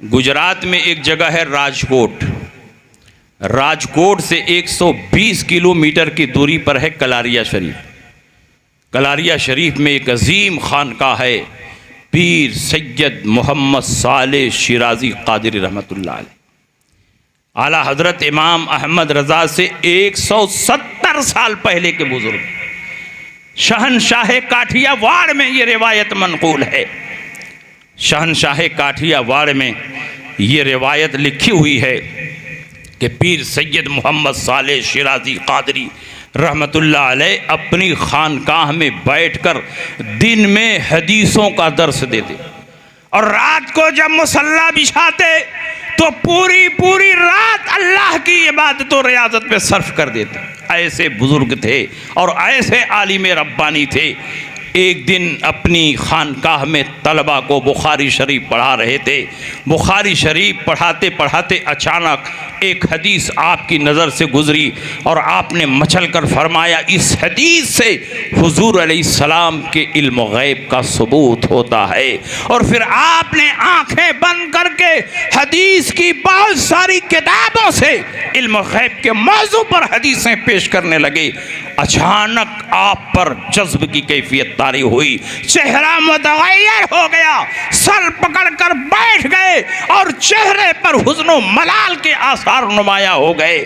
गुजरात में एक जगह है राजकोट। राजकोट से 120 किलोमीटर की दूरी पर है कलारिया शरीफ। कलारिया शरीफ में एक अजीम खानकाह है, पीर सैयद मोहम्मद सालेह शिराजी कादरी रहमतुल्लाह अलैह। आला हजरत इमाम अहमद रज़ा से 170 साल पहले के बुजुर्ग, शहनशाह काठियावाड़ में ये रिवायत मनकूल है। शहनशाह काठियावाड़ में ये रिवायत लिखी हुई है कि पीर सैयद मोहम्मद सालेह शिराजी कादरी रहमतुल्लाह अलैह अपनी खानकाह में बैठकर दिन में हदीसों का दर्स देते और रात को जब मुसल्ला बिछाते तो पूरी पूरी रात अल्लाह की इबादत और रियाजत में सर्फ कर देते। ऐसे बुजुर्ग थे और ऐसे आलिम रब्बानी थे। एक दिन अपनी खानकाह में तलबा को बुखारी शरीफ पढ़ा रहे थे। बुखारी शरीफ पढ़ाते पढ़ाते अचानक एक हदीस आपकी नज़र से गुजरी और आपने मचल कर फरमाया, इस हदीस से हुजूर अलैहिस्सलाम के इल्म गैब का सबूत होता है। और फिर आपने आंखें बंद करके हदीस की बहुत सारी किताबों से इल्म गैब के मौजू पर हदीसें पेश करने लगे। अचानक आप पर जज्ब की कैफियत तारी हुई, चेहरा मुतगय्यर हो गया, सर पकड़कर बैठ गए और चेहरे पर हुस्न मलाल के आसार नुमाया हो गए।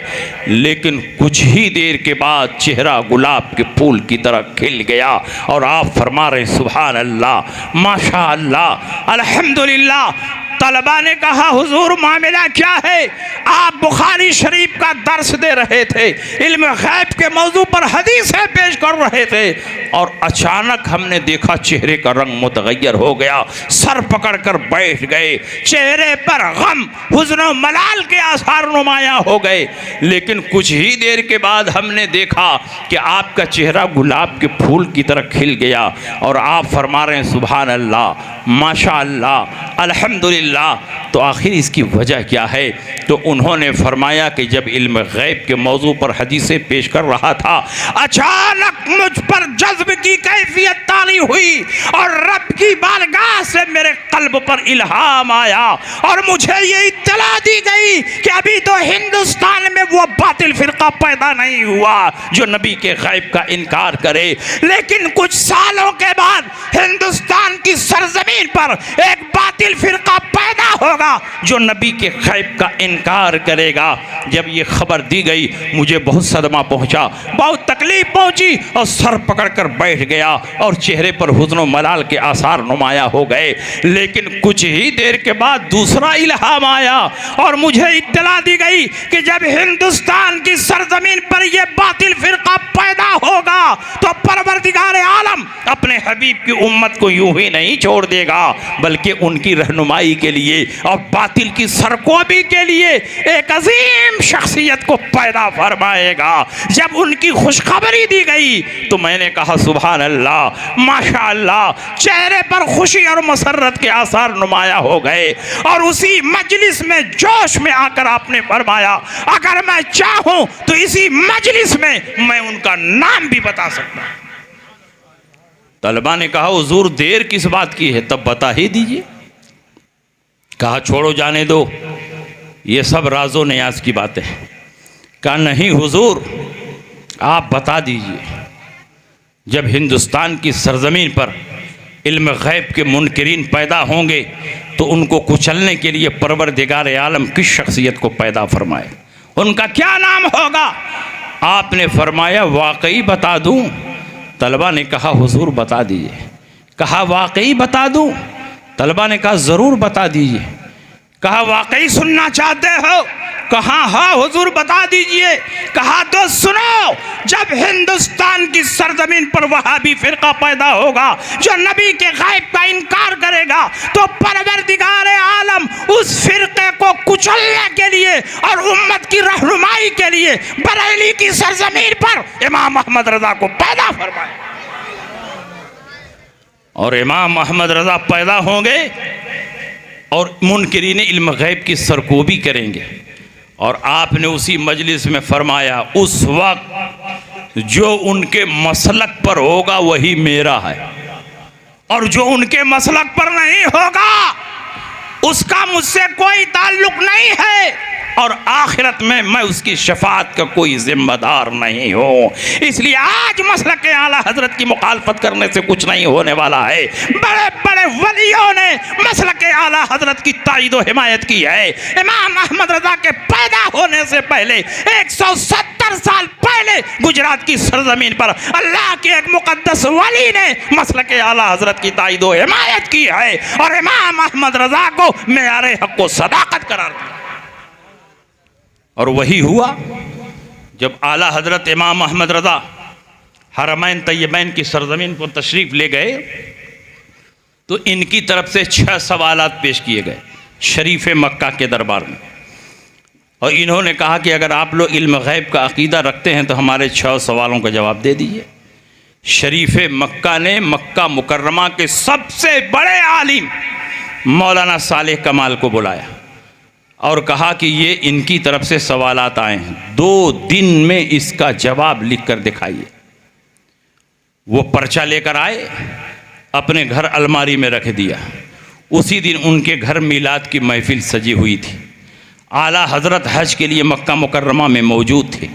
लेकिन कुछ ही देर के बाद चेहरा गुलाब के फूल की तरह खिल गया और आप फरमा रहे सुभान अल्लाह, माशा अल्लाह, अल्हम्दुलिल्लाह। तलबा ने कहा, हुजूर मामला क्या है? आप बुखारी शरीफ का दर्स दे रहे थे, इल्म गैब के मौजू पर हदीसें पेश कर रहे थे और अचानक हमने देखा चेहरे का रंग मुतगय्यर हो गया, सर पकड़कर बैठ गए, चेहरे पर गम हुज़्न मलाल के आसार नुमाया हो गए। लेकिन कुछ ही देर के बाद हमने देखा कि आपका चेहरा गुलाब के फूल की तरह खिल गया और आप फरमा रहे हैं सुभान अल्लाह, माशा अल्लाह, अल्हम्दुलिल्लाह। तो आखिर इसकी वजह क्या है? तो उन्होंने फरमाया कि जब इल्म गैब के मौजू पर हदीसें पेश कर रहा था, अचानक मुझ पर जज्ब की कैफियत तारी हुई और रब की बारगाह से मेरे कल्ब पर इल्हाम आया और मुझे ये इत्तला दी गई कि अभी तो हिंदुस्तान में वो बातिल फिरका पैदा नहीं हुआ जो नबी के गैब का इनकार करे, लेकिन कुछ सालों के बाद हिंदुस्तान की सरजमीन पर एक बातिल फिरका पैदा होगा जो नबी के गैब का इनकार करेगा। जब ये खबर दी गई मुझे बहुत सदमा पहुंचा, बहुत तकलीफ पहुंची और सर पकड़कर बैठ गया और चेहरे पर हुस्न मलाल के आसार नुमाया हो गए। लेकिन कुछ ही देर के बाद दूसरा इल्हाम आया और मुझे इत्तला दी गई कि जब हिंदुस्तान की सरजमीन पर यह बातिल फिरका पैदा होगा तो परवरदिगार आलम अपने हबीब की उम्मत को यूं ही नहीं छोड़ देगा, बल्कि उनकी रहनुमाई के लिए और बातिल की सरकोबी के लिए एक अजीम शख्सियत को पैदा फरमाएगा। जब उनकी खुशखबरी दी गई तो मैंने कहा सुभान अल्लाह, माशा अल्लाह, चेहरे पर खुशी और मसरत के आसार नुमाया हो गए और उसी मजलिस में जोश में आकर आपने फरमाया, अगर मैं चाहूं तो इसी मजलिस में मैं उनका नाम भी बता सकता हूं। तलबा ने कहा, हुजूर देर किस बात की है, तब बता ही दीजिए। कहा छोड़ो जाने दो, ये सब राजो नियाज की बातें हैं। कहा नहीं हुजूर, आप बता दीजिए। जब हिंदुस्तान की सरजमीन पर इल्म गैब के मुनकिरीन पैदा होंगे तो उनको कुचलने के लिए परवरदिगार आलम किस शख्सियत को पैदा फरमाए, उनका क्या नाम होगा? आपने फरमाया वाकई बता दूं? तलबा ने कहा हुजूर बता दीजिए। कहा वाकई बता दूं? तलबा ने कहा ज़रूर बता दीजिए। कहा वाकई सुनना चाहते हो? कहा हाँ हुजूर बता दीजिए। कहा तो सुनो, जब हिंदुस्तान की सरजमीन पर वहाबी फिरका पैदा होगा जो नबी के गैब का इनकार करेगा तो परवरदिगार आलम उस फिरके को कुचलने के लिए और उम्मत की रहनुमाई के लिए बरेली की सरजमीन पर इमाम अहमद रज़ा को पैदा फरमाए। और इमाम अहमद रज़ा पैदा होंगे और मुनकिरीन इल्म गैब की सरकोबी करेंगे। और आपने उसी मजलिस में फरमाया, उस वक्त जो उनके मसलक पर होगा वही मेरा है और जो उनके मसलक पर नहीं होगा उसका मुझसे कोई ताल्लुक नहीं है और आखिरत में मैं उसकी शफाअत का कोई जिम्मेदार नहीं हूँ। इसलिए आज मसलक आला हजरत की मुखालफत करने से कुछ नहीं होने वाला है। बड़े बड़े वलियों ने मसलक आला हजरत की ताईद व हिमायत की है। इमाम अहमद रजा के पैदा होने से पहले 170 साल पहले गुजरात की सरजमीन पर अल्लाह के एक मुकद्दस वली ने मसलक आला हजरत की ताईद व हिमायत की है और इमाम अहमद रजा को मेयारे हक व सदाकत करार दिया। और वही हुआ जब आला हजरत इमाम अहमद रजा हरमैन तैयबैन की सरजमीन पर तशरीफ़ ले गए तो इनकी तरफ से 6 सवालात पेश किए गए शरीफ मक्का के दरबार में। और इन्होंने कहा कि अगर आप लोग इल्म गैब का अकीदा रखते हैं तो हमारे 6 सवालों का जवाब दे दीजिए। शरीफ मक्का ने मक्का मुकर्रमा के सबसे बड़े आलिम मौलाना सालेह कमाल को बुलाया और कहा कि ये इनकी तरफ से सवालात आए हैं, 2 दिन में इसका जवाब लिख कर दिखाइए। वो पर्चा लेकर आए, अपने घर अलमारी में रख दिया। उसी दिन उनके घर मिलाद की महफिल सजी हुई थी। आला हज़रत हज के लिए मक्का मुकर्रमा में मौजूद थे।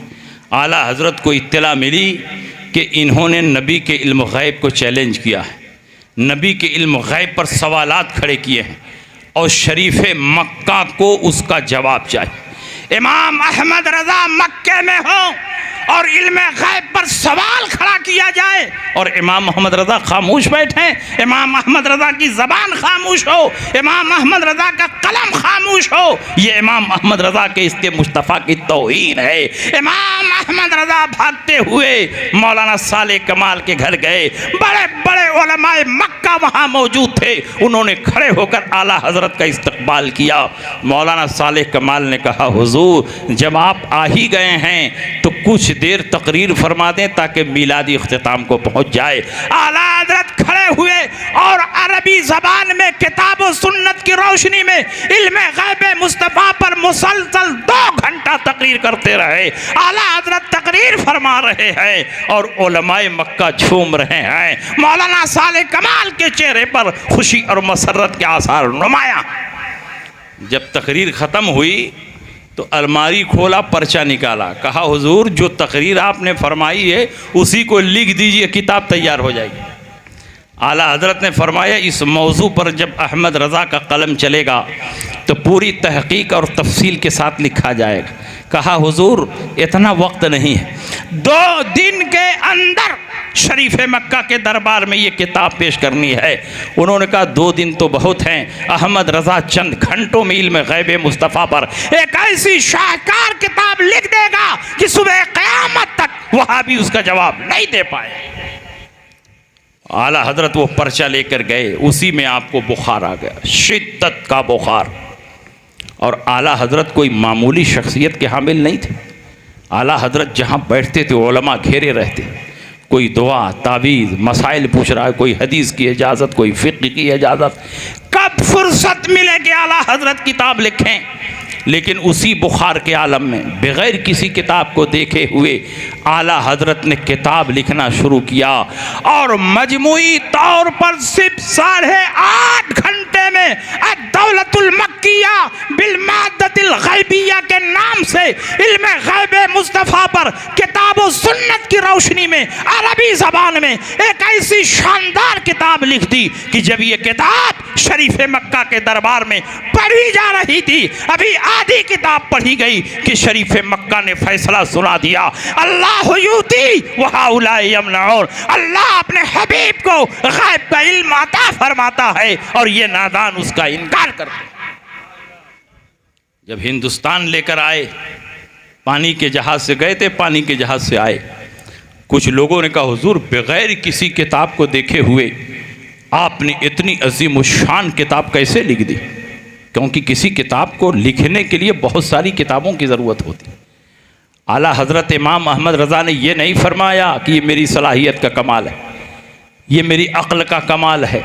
आला हज़रत को इत्तला मिली कि इन्होंने नबी के इल्म गैब को चैलेंज किया है, नबी के इल्म गैब पर सवालात खड़े किए हैं और शरीफ मक्का को उसका जवाब चाहिए। इमाम अहमद रज़ा मक्के में हो और इल्म गैब पर सवाल खड़ा किया जाए और इमाम अहमद रज़ा खामोश बैठे, इमाम अहमद रज़ा की ज़बान खामोश हो, इमाम अहमद रज़ा का कलम खामोश हो, ये इमाम अहमद रज़ा के इसके मुस्तफ़ा की तौहीन है। इमाम अहमद रज़ा भागते हुए मौलाना सालेह कमाल के घर गए। बड़े बड़े उलमाए मक्का वहाँ मौजूद थे। उन्होंने खड़े होकर आला हज़रत का इस्तकबाल किया। मौलाना सालेह कमाल ने कहा, हुजूर जब आप आ ही गए हैं तो कुछ देर तकरीर फरमा दें ताकि मिलादी इख्तिताम को पहुंच जाए। आला हज़रत खड़े हुए और अरबी ज़बान में किताब व सुन्नत की रोशनी में इल्म गैब मुस्तफ़ा पर मुसलसल 2 घंटा तकरीर करते रहे। आला हज़रत तकरीर फरमा रहे हैं और उलमाए मक्का झूम रहे हैं। मौलाना सालेह कमाल के चेहरे पर खुशी और मसरत के आसार नुमाया। जब तकरीर ख़त्म हुई तो अलमारी खोला, पर्चा निकाला, कहा हुजूर जो तकरीर आपने फरमाई है उसी को लिख दीजिए, किताब तैयार हो जाएगी। आला हज़रत ने फरमाया इस मौजू पर जब अहमद रज़ा का कलम चलेगा तो पूरी तहकीक और तफसील के साथ लिखा जाएगा। कहा हुजूर इतना वक्त नहीं है, 2 दिन के अंदर शरीफ मक्का के दरबार में ये किताब पेश करनी है। उन्होंने कहा 2 दिन तो बहुत हैं। अहमद रज़ा चंद घंटों में इल्म गैब मुस्तफ़ा पर एक ऐसी शाहकार किताब लिख देगा कि सुबह क़यामत तक वहाँ भी उसका जवाब नहीं दे पाए। आला हज़रत वो पर्चा लेकर गए, उसी में आपको बुखार आ गया, शिद्दत का बुखार। और आला हज़रत कोई मामूली शख्सियत के हामिल नहीं थे। आला हज़रत जहाँ बैठते थे उलमा घेरे रहते, कोई दुआ तावीज़ मसाइल पूछ रहा है, कोई हदीस की इजाज़त, कोई फ़िक़्ह की इजाज़त। कब फुर्सत मिले कि आला हज़रत किताब लिखें। लेकिन उसी बुखार के आलम में बग़ैर किसी किताब को देखे हुए आला हज़रत ने किताब लिखना शुरू किया और मजमूई तौर पर सिर्फ 8.5 घंटे में अद-दौलतुल मक्किया बिल माद्दतिल गैबिया के नाम से इल्म गैब मुस्तफ़ा पर किताब व सुन्नत की रोशनी में अरबी ज़बान में एक ऐसी शानदार किताब लिख दी कि जब ये किताब शरीफ मक्का के दरबार में पढ़ी जा रही थी, अभी आधी किताब पढ़ी गई कि शरीफ मक्का ने फैसला सुना दिया, अल्लाह युती व हाउलाए यमनऊन। अल्लाह अपने हबीब को गैब का इल्म अता फरमाता है और ये नादान उसका इनकार करते हैं। जब हिंदुस्तान लेकर आए, पानी के जहाज से गए थे, पानी के जहाज से आए, कुछ लोगों ने कहा हुजूर बगैर किसी किताब को देखे हुए आपने इतनी अजीम शान किताब कैसे लिख दी? क्योंकि किसी किताब को लिखने के लिए बहुत सारी किताबों की ज़रूरत होती है। आला हज़रत इमाम अहमद रज़ा ने यह नहीं फरमाया कि ये मेरी सलाहियत का कमाल है, ये मेरी अक्ल का कमाल है।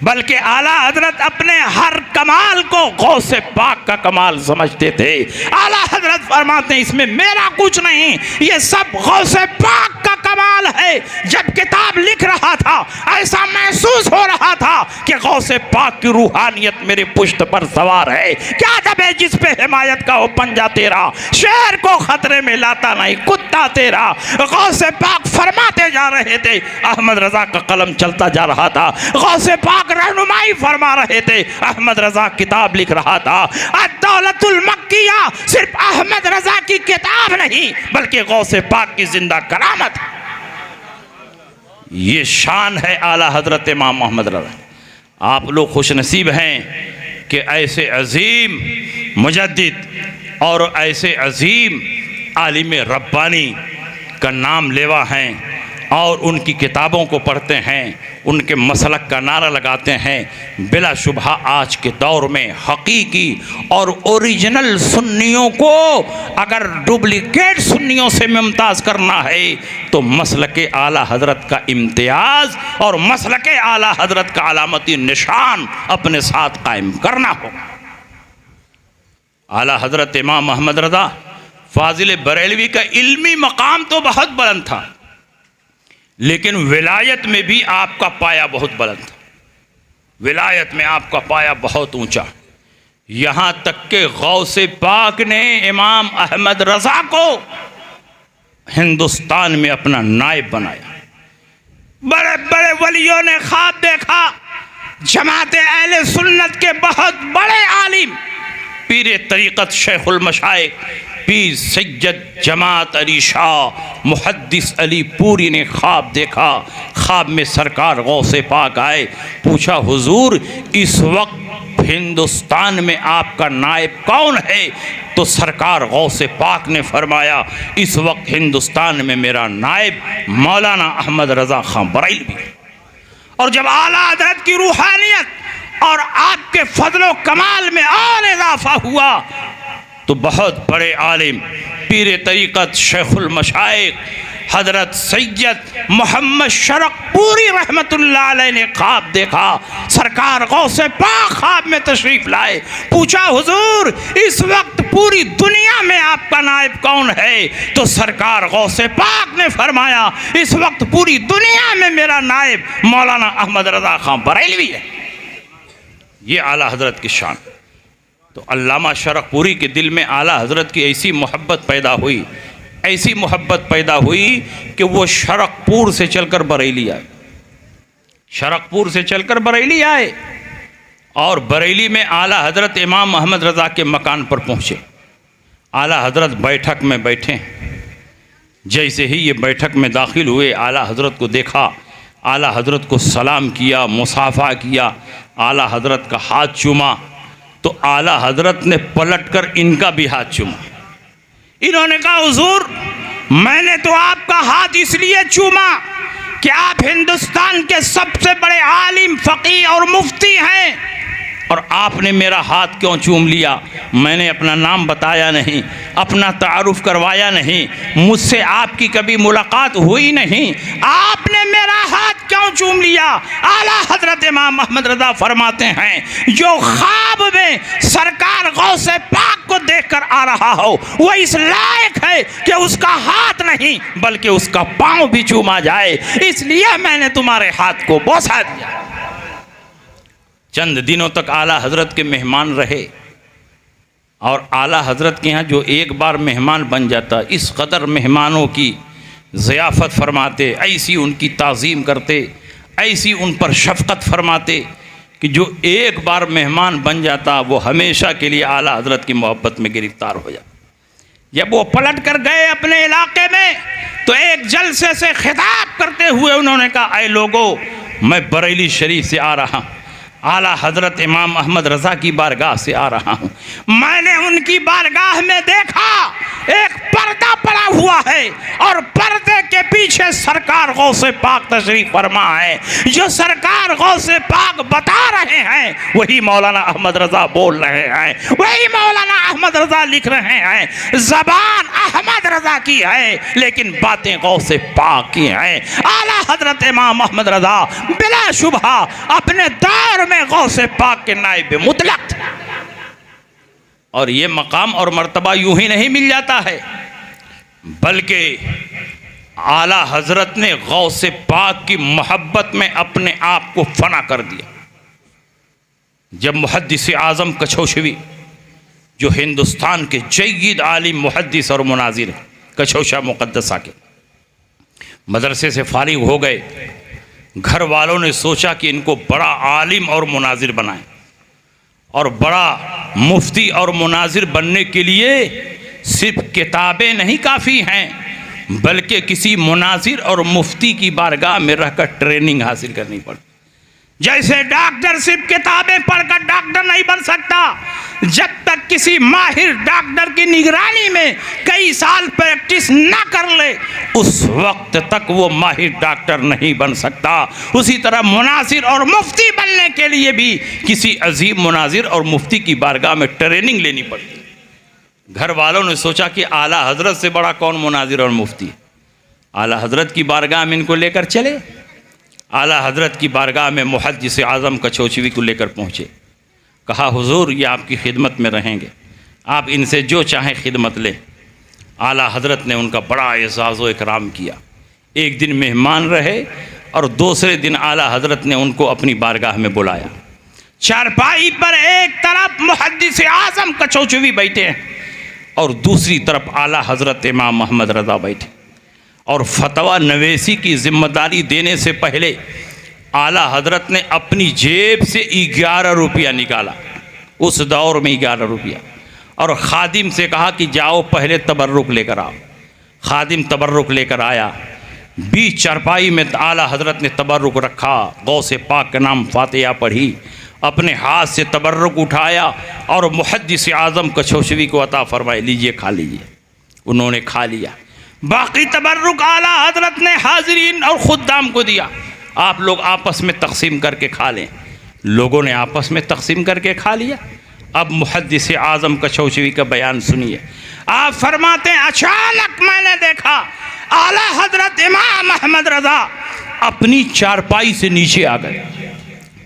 बल्कि आला हजरत अपने हर कमाल को गौसे पाक का कमाल समझते थे। आला हजरत फरमाते हैं इसमें मेरा कुछ नहीं, ये सब गौसे पाक का कमाल है। जब किताब लिख रहा था ऐसा महसूस हो रहा था कि गौसे पाक की रूहानियत मेरे पुष्ट पर सवार है। क्या दबे जिस पे हिमायत का हो पंजा तेरा, शेर को खतरे में लाता नहीं कुत्ता तेरा। गौसे पाक फरमाते जा रहे थे, अहमद रजा का कलम चलता जा रहा था। गौसे पाक रहनुमाई फरमा रहे थे, अहमद रजा किताब लिख रहा था। अद-दौलतुल मक्किया सिर्फ अहमद रजा की किताब नहीं बल्कि गौसे पाक की जिंदा करामत। ये शान है आला हजरत इमाम मोहम्मद रजा। आप लोग खुशनसीब हैं कि ऐसे अजीम मुजद्दिद और ऐसे अजीम आलिम रब्बानी का नाम लेवा हैं और उनकी किताबों को पढ़ते हैं, उनके मसलक का नारा लगाते हैं। बिलाशुबहा आज के दौर में हकीकी और ओरिजिनल सुन्नियों को अगर डुप्लिकेट सुन्नियों से मुमताज़ करना है तो मसलक आला हजरत का इम्तियाज़ और मसलक आला हजरत का अलामती निशान अपने साथ कायम करना होगा। आला हजरत इमाम मोहम्मद रज़ा फाजिल बरेलवी का इल्मी मकाम तो बहुत बुलंद था, लेकिन विलायत में भी आपका पाया बहुत बुलंद था। विलायत में आपका पाया बहुत ऊंचा, यहाँ तक के गौसे पाक ने इमाम अहमद रज़ा को हिंदुस्तान में अपना नायब बनाया। बड़े बड़े वलियों ने ख्वाब देखा, जमात अहले सुन्नत के बहुत बड़े आलिम पीर तरीक़त शेखुल मशाइख पीर सैयद जमात अली शाह मुहद्दिस अली पूरी ने ख्वाब देखा। ख्वाब में सरकार गौसे पाक आए, पूछा हुजूर इस वक्त हिंदुस्तान में आपका नायब कौन है? तो सरकार गौसे पाक ने फरमाया इस वक्त हिंदुस्तान में मेरा नायब मौलाना अहमद रज़ा खां बरेलवी। और जब आला हज़रत की रूहानियत और आपके फजलो कमाल में और इजाफा हुआ तो बहुत बड़े आलिम पीर तरीक़त शेखुल मशाइख हज़रत सैयद मोहम्मद शरक़पूरी रहमतुल्लाह अलैह ने ख्वाब देखा। सरकार गौसे पाक ख्वाब में तशरीफ़ लाए, पूछा हुजूर इस वक्त पूरी दुनिया में आपका नायब कौन है? तो सरकार गौसे पाक ने फरमाया इस वक्त पूरी दुनिया में मेरा नायब मौलाना अहमद रज़ा खां बरेलवी है। ये आला हज़रत की शान। तो अल्लामा शरक़पूरी के दिल में आला हज़रत की ऐसी मोहब्बत पैदा हुई, ऐसी मोहब्बत पैदा हुई कि वो शरक़पुर से चलकर बरेली आए। शरक़पुर से चलकर बरेली आए और बरेली में आला हज़रत इमाम मोहम्मद रज़ा के मकान पर पहुँचे। आला हज़रत बैठक में बैठे। जैसे ही ये बैठक में दाखिल हुए आला हज़रत को देखा, आला हज़रत को सलाम किया, मुसाफ़ा किया, आला हज़रत का हाथ चूमा तो आला हज़रत ने पलटकर इनका भी हाथ चूमा। इन्होंने कहा हुजूर मैंने तो आपका हाथ इसलिए चूमा कि आप हिंदुस्तान के सबसे बड़े आलिम फ़कीह और मुफ्ती हैं, और आपने मेरा हाथ क्यों चूम लिया? मैंने अपना नाम बताया नहीं, अपना तारुफ करवाया नहीं, मुझसे आपकी कभी मुलाकात हुई नहीं, आपने मेरा हाथ क्यों चूम लिया? आला हज़रत इमाम मोहम्मद रज़ा फरमाते हैं जो ख्वाब में सरकार गौसे पाक को देखकर आ रहा हो वो इस लायक है कि उसका हाथ नहीं बल्कि उसका पाँव भी चूमा जाए, इसलिए मैंने तुम्हारे हाथ को बोसा दिया। चंद दिनों तक आला हज़रत के मेहमान रहे और आला हज़रत के यहाँ जो एक बार मेहमान बन जाता इस कदर मेहमानों की ज़ियाफ़त फरमाते, ऐसी उनकी ताज़ीम करते, ऐसी उन पर शफ़क़त फरमाते कि जो एक बार मेहमान बन जाता वो हमेशा के लिए आला हज़रत की मोहब्बत में गिरफ़्तार हो जाता। जब वो पलट कर गए अपने इलाके में तो एक जलसे से खिताब करते हुए उन्होंने कहा ऐ लोगो मैं बरेली शरीफ से आ रहा, आला हजरत इमाम अहमद रज़ा की बारगाह से आ रहा हूँ। मैंने उनकी बारगाह में देखा एक पर्दा पड़ा हुआ है और पर्दे के पीछे सरकार गौसे पाक तशरीफ फरमा है। जो सरकार गौसे पाक बता रहे हैं वही मौलाना अहमद रज़ा बोल रहे हैं, वही मौलाना अहमद रज़ा लिख रहे हैं। ज़बान अहमद रज़ा की है लेकिन बातें गौसे पाक की हैं। आला हजरत इमाम अहमद रज़ा बिला शुबहा अपने दौर में गौसे पाक के नाइब मुतलक थे। और ये मकाम और मर्तबा यूं ही नहीं मिल जाता है, बल्कि आला हजरत ने गौसे पाक की मोहब्बत में अपने आप को फना कर दिया। जब मुहद्दिस आज़म कछौशवी, जो हिंदुस्तान के जय्यद आलिम मुहद्दिस और मुनाजिर हैं, कछौशा मुक़द्दसा के मदरसे से फारिग हो गए, घर वालों ने सोचा कि इनको बड़ा आलिम और मुनाजिर बनाएं, और बड़ा मुफ्ती और मुनाजिर बनने के लिए सिर्फ किताबें नहीं काफ़ी हैं, बल्कि किसी मुनाजिर और मुफ्ती की बारगाह में रहकर ट्रेनिंग हासिल करनी पड़ती। जैसे डॉक्टर सिर्फ किताबें पढ़कर डॉक्टर नहीं बन सकता, जब तक किसी माहिर डॉक्टर की निगरानी में कई साल प्रैक्टिस ना कर ले उस वक्त तक वो माहिर डॉक्टर नहीं बन सकता। उसी तरह मुनाजिर और मुफ्ती बनने के लिए भी किसी अजीम मुनाजिर और मुफ्ती की बारगाह में ट्रेनिंग लेनी पड़ती। घर वालों ने सोचा कि आला हजरत से बड़ा कौन मुनाजिर और मुफ्ती है, आला हजरत की बारगाह में इनको लेकर चले। आला हजरत की बारगाह में मुहद्दिस आज़म कछौशवी को लेकर पहुँचे। कहा, हुजूर ये आपकी खिदमत में रहेंगे, आप इनसे जो चाहें खिदमत लें। आला हजरत ने उनका बड़ा एज़ाज़ व इकराम किया। एक दिन मेहमान रहे और दूसरे दिन आला हजरत ने उनको अपनी बारगाह में बुलाया। चारपाई पर एक तरफ मुहद्दिस आज़म कछौशवी बैठे हैं और दूसरी तरफ आला हजरत इमाम अहमद रज़ा बैठे। और फतवा नवेसी की जिम्मेदारी देने से पहले आला हजरत ने अपनी जेब से 11 रुपया निकाला, उस दौर में 11 रुपया, और खादिम से कहा कि जाओ पहले तबर्रुक लेकर आओ। खादिम तबर्रुक लेकर आया। बीच चारपाई में आला हजरत ने तबर्रुक रखा, गौसे पाक का नाम फातिहा पढ़ी, अपने हाथ से तबर्रुक उठाया और मुहद्दिस आज़म कछौशवी को अता फरमाए, लीजिए खा लीजिए। उन्होंने खा लिया। बाकी तबर्रुक आला हजरत ने हाजिरीन और खुद्दाम को दिया, आप लोग आपस में तकसीम करके खा लें। लोगों ने आपस में तकसीम करके खा लिया। अब मुहद्दिस आज़म कछौशवी का बयान सुनिए। आप फरमाते हैं, अचानक मैंने देखा आला हजरत इमाम अहमद रज़ा अपनी चारपाई से नीचे आ गए।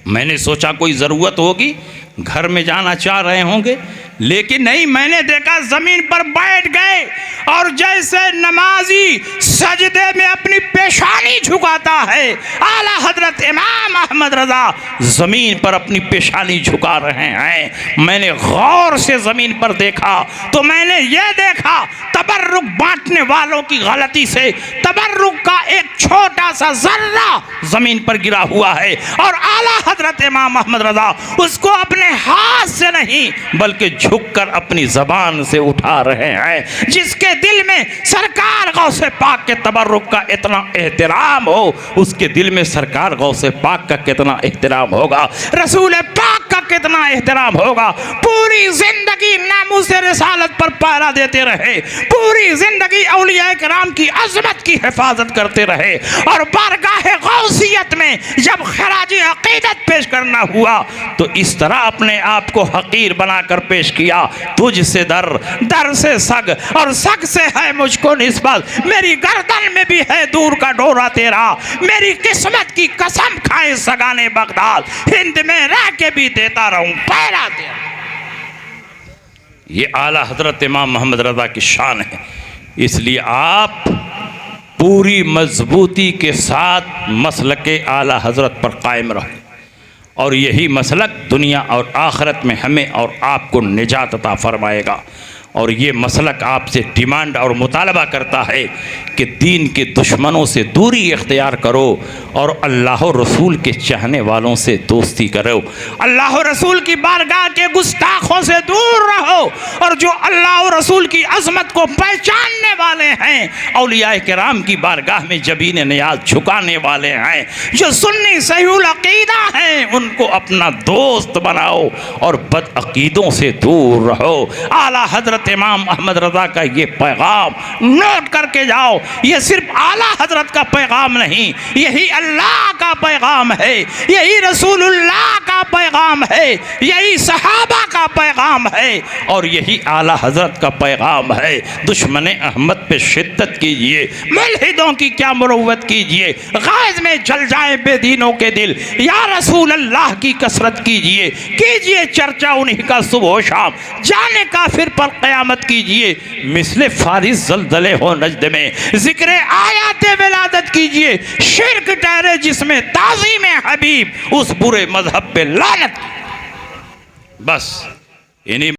मैंने सोचा कोई ज़रूरत होगी, घर में जाना चाह रहे होंगे, लेकिन नहीं, मैंने देखा ज़मीन पर बैठ गए और जैसे नमाजी सजदे में अपनी पेशानी झुकाता है, आला हजरत इमाम अहमद रज़ा ज़मीन पर अपनी पेशानी झुका रहे हैं। मैंने गौर से ज़मीन पर देखा तो मैंने ये देखा तबर्रुक बांटने वालों की गलती से तबर्रुक का एक छोटा सा जर्रा ज़मीन पर गिरा हुआ है और आला हजरत इमाम अहमद रज़ा उसको अपने हाथ से नहीं बल्कि झुककर अपनी ज़बान से उठा रहे हैं। जिसके दिल में सरकार गौसे पाक के तबर्रुक का इतना एहतराम हो, उसके दिल में सरकार गौसे पाक का कितना एहतराम होगा, रसूल पाक का कितना एहतराम होगा। पूरी जिंदगी नामूस रिसालत पर पहरा देते रहे, पूरी जिंदगी औलिया किराम की अजमत की हिफाजत करते रहे, और बारगाह गौसियत में जब खराज अकीदत पेश करना हुआ तो इस तरह अपने आप को हकीर बनाकर पेश किया। तुझसे दर, दर से सग, और सग से है मुझको निस्बत, मेरी गर्दन में भी है दूर का डोरा तेरा, मेरी किस्मत की कसम खाए सगाने बगदाद, हिंद में रह के भी देता रहूं पहरा तेरा। ये आला हजरत इमाम मोहम्मद रज़ा की शान है। इसलिए आप पूरी मजबूती के साथ मसलके आला हजरत पर कायम रहो, और यही मसलक दुनिया और आखिरत में हमें और आपको निजात अता फरमाएगा। और ये मसलक आपसे डिमांड और मुतालबा करता है कि दीन के दुश्मनों से दूरी इख्तियार करो और अल्लाह रसूल के चाहने वालों से दोस्ती करो, अल्लाह रसूल की बारगाह के गुस्ताखों से दूर रहो और जो अल्लाह और रसूल की अजमत को पहचानने वाले हैं, औलिया किराम की बारगाह में जबीन नियाज झुकाने वाले हैं, जो सुन्नी सहीहुल अकीदा हैं, उनको अपना दोस्त बनाओ और बदअकीदों से दूर रहो। आला हजरत इमाम अहमद रज़ा का ये पैगाम नोट करके जाओ। ये सिर्फ आला हजरत का पैगाम नहीं, यही अल्लाह का पैगाम है, यही रसूलुल्लाह का पैगाम है, यही सहाबा का पैगाम है और यही आला हजरत का पैगाम है। दुश्मन अहमद पे शिद्दत कीजिए, मुल्हिदों की क्या मुरव्वत कीजिए, गायज में जल जाए बेदीनों के दिल, या रसूल अल्लाह की कसरत कीजिए, कीजिए चर्चा उन्हीं का सुबह शाम, जाने काफिर पर क़यामत कीजिए, मिसले फारिस ज़लज़ले हो नजद में, जिक्र आयात विलादत कीजिए, शिर्क ठहरे जिसमें ताज़ीम हबीब, उस बुरे मजहब पे लानत। बस इन्हीं